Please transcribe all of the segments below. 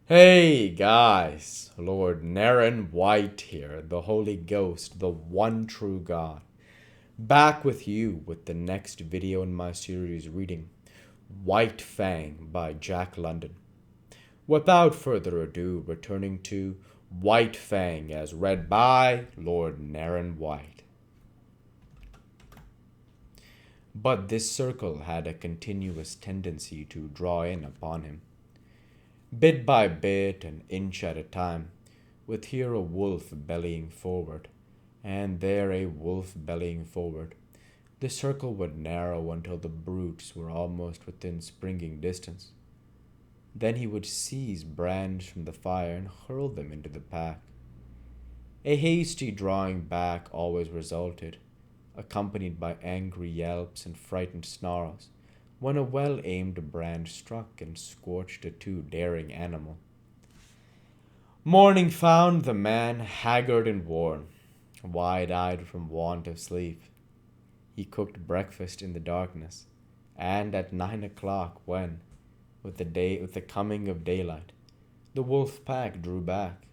Hey guys, Lord Naren White here, the Holy Ghost, the one true God, back with you with the next video in my series reading White Fang by Jack London. Without further ado, returning to White Fang as read by Lord Naren White. But this circle had a continuous tendency to draw in upon him, bit by bit, an inch at a time, with here a wolf bellying forward, and there a wolf bellying forward. The circle would narrow until the brutes were almost within springing distance. Then he would seize brands from the fire and hurl them into the pack. A hasty drawing back always resulted, accompanied by angry yelps and frightened snarls, when a well-aimed brand struck and scorched a too daring animal. Morning found the man haggard and worn, wide-eyed from want of sleep. He cooked breakfast in the darkness, and at 9 o'clock, when, with the coming of daylight, the wolf pack drew back,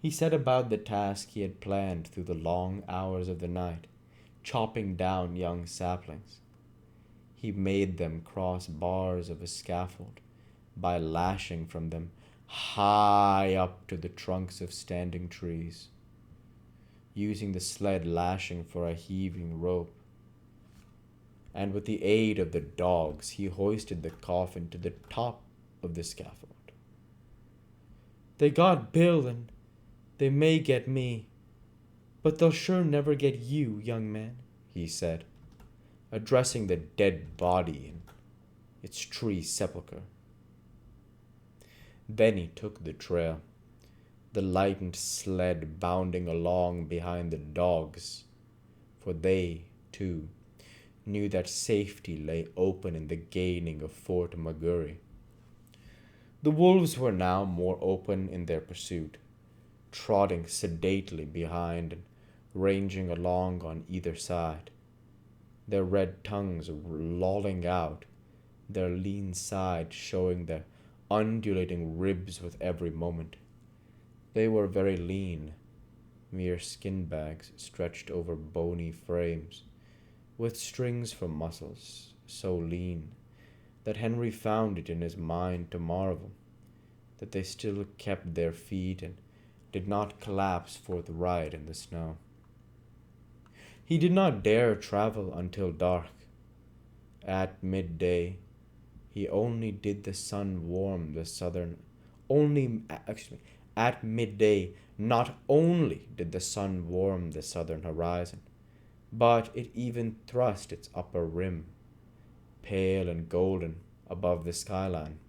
he set about the task he had planned through the long hours of the night, chopping down young saplings. He made them cross bars of a scaffold by lashing from them high up to the trunks of standing trees, using the sled lashing for a heaving rope. And with the aid of the dogs, he hoisted the coffin to the top of the scaffold. "They got Bill and they may get me, but they'll sure never get you, young man," he said, addressing the dead body in its tree sepulchre. Then he took the trail, the lightened sled bounding along behind the dogs, for they, too, knew that safety lay open in the gaining of Fort McGurry. The wolves were now more open in their pursuit, trotting sedately behind and ranging along on either side, their red tongues lolling out, their lean sides showing their undulating ribs with every moment. They were very lean, mere skin bags stretched over bony frames, with strings for muscles, so lean that Henry found it in his mind to marvel that they still kept their feet and did not collapse forthright in the snow. He did not dare travel until dark. At midday, he only did the sun warm the southern at midday not only did the sun warm the southern horizon, but it even thrust its upper rim, pale and golden, above the skyline.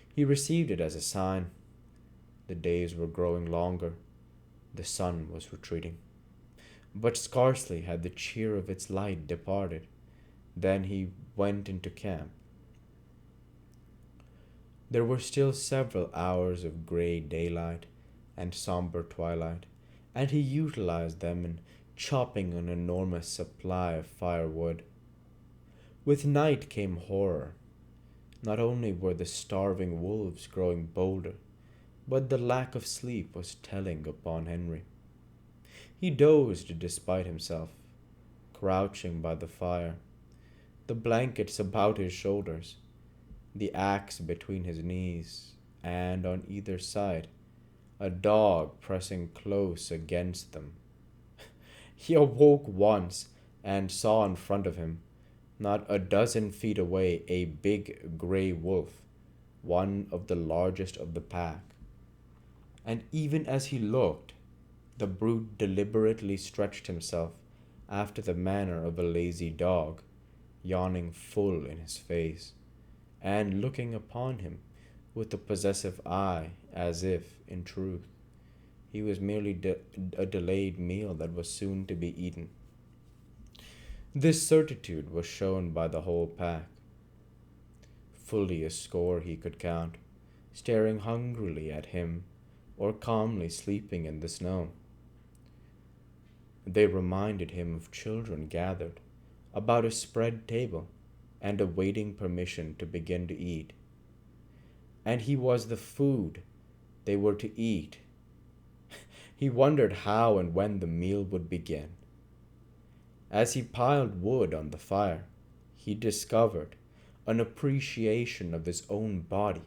He received it as a sign. The days were growing longer, the sun was retreating. But scarcely had the cheer of its light departed than he went into camp. There were still several hours of gray daylight and somber twilight, and he utilized them in chopping an enormous supply of firewood. With night came horror. Not only were the starving wolves growing bolder, but the lack of sleep was telling upon Henry. He dozed despite himself, crouching by the fire, the blankets about his shoulders, the axe between his knees, and on either side, a dog pressing close against them. He awoke once and saw in front of him, not a dozen feet away, a big gray wolf, one of the largest of the pack. And even as he looked, the brute deliberately stretched himself after the manner of a lazy dog, yawning full in his face, and looking upon him with a possessive eye, as if, in truth, he was merely a delayed meal that was soon to be eaten. This certitude was shown by the whole pack. Fully a score he could count, staring hungrily at him or calmly sleeping in the snow. They reminded him of children gathered about a spread table and awaiting permission to begin to eat. and he was the food they were to eat. He wondered how and when the meal would begin. As he piled wood on the fire, he discovered an appreciation of his own body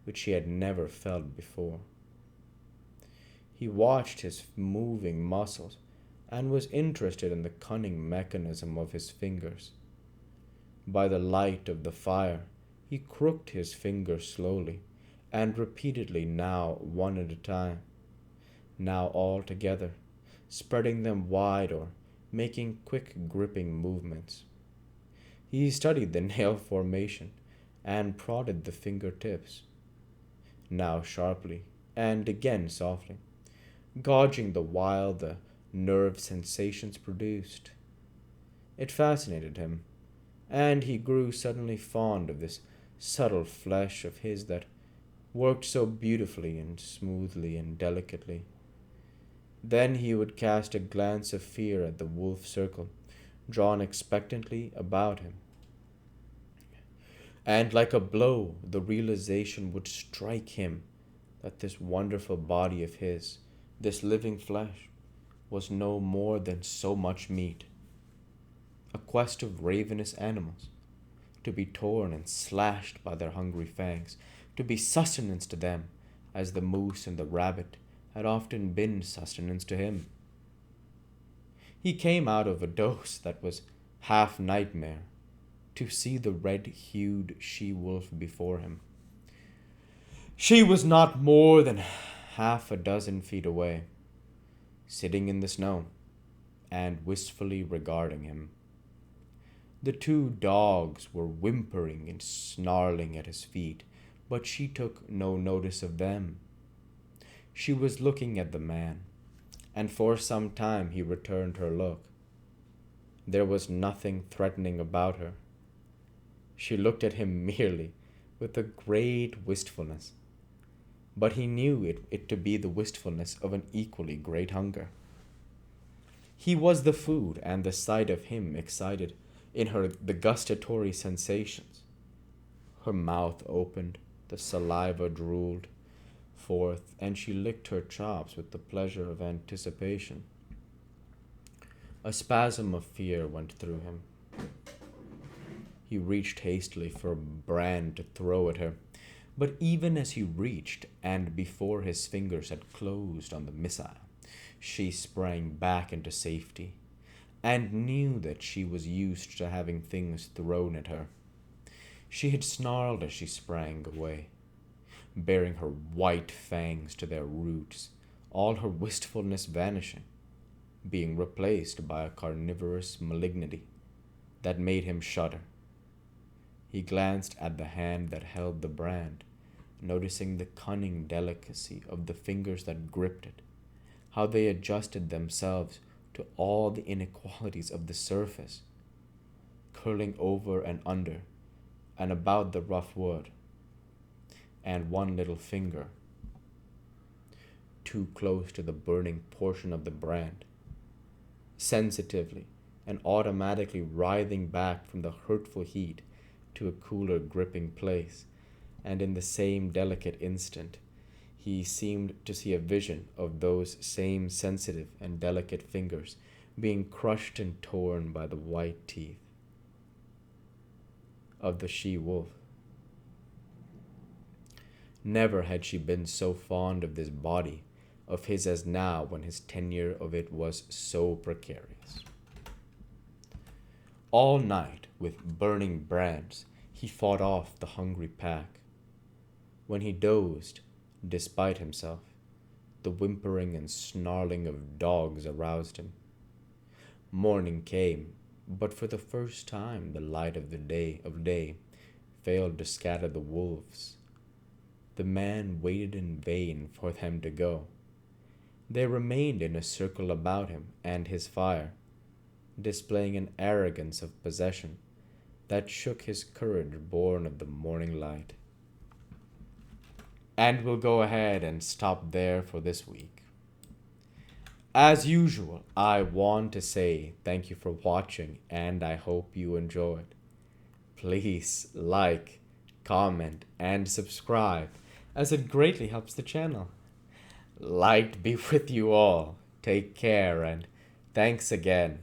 which he had never felt before. He watched his moving muscles and was interested in the cunning mechanism of his fingers. By the light of the fire, he crooked his fingers slowly and repeatedly, now one at a time, now all together, spreading them wide or making quick gripping movements. He studied the nail formation and prodded the fingertips, now sharply and again softly, gauging the while the nerve sensations produced. It fascinated him, and he grew suddenly fond of this subtle flesh of his that worked so beautifully and smoothly and delicately. Then he would cast a glance of fear at the wolf circle, drawn expectantly about him. And like a blow, the realization would strike him that this wonderful body of his, this living flesh, was no more than so much meat, a quest of ravenous animals, to be torn and slashed by their hungry fangs, to be sustenance to them, as the moose and the rabbit had often been sustenance to him. He came out of a dose that was half nightmare to see the red-hued she-wolf before him. She was not more than half a dozen feet away, sitting in the snow and wistfully regarding him. The two dogs were whimpering and snarling at his feet, but she took no notice of them. She was looking at the man, and for some time he returned her look. There was nothing threatening about her. She looked at him merely with a great wistfulness, but he knew it to be the wistfulness of an equally great hunger. He was the food, and the sight of him excited in her the gustatory sensations. Her mouth opened, the saliva drooled forth, and she licked her chops with the pleasure of anticipation. A spasm of fear went through him. He reached hastily for a brand to throw at her, but even as he reached, and before his fingers had closed on the missile, she sprang back into safety, and knew that she was used to having things thrown at her. She had snarled as she sprang away, baring her white fangs to their roots, all her wistfulness vanishing, being replaced by a carnivorous malignity that made him shudder. He glanced at the hand that held the brand, noticing the cunning delicacy of the fingers that gripped it, how they adjusted themselves to all the inequalities of the surface, curling over and under and about the rough wood, and one little finger, too close to the burning portion of the brand, sensitively and automatically writhing back from the hurtful heat to a cooler gripping place, and in the same delicate instant he seemed to see a vision of those same sensitive and delicate fingers being crushed and torn by the white teeth of the she-wolf. Never had she been so fond of this body of his as now, when his tenure of it was so precarious. All night, with burning brands, he fought off the hungry pack. When he dozed, despite himself, the whimpering and snarling of dogs aroused him. Morning came, but for the first time the light of day failed to scatter the wolves. The man waited in vain for them to go. They remained in a circle about him and his fire, displaying an arrogance of possession that shook his courage born of the morning light. And we'll go ahead and stop there for this week. As usual, I want to say thank you for watching, and I hope you enjoyed. Please like, comment, and subscribe, as it greatly helps the channel. Light be with you all. Take care and thanks again.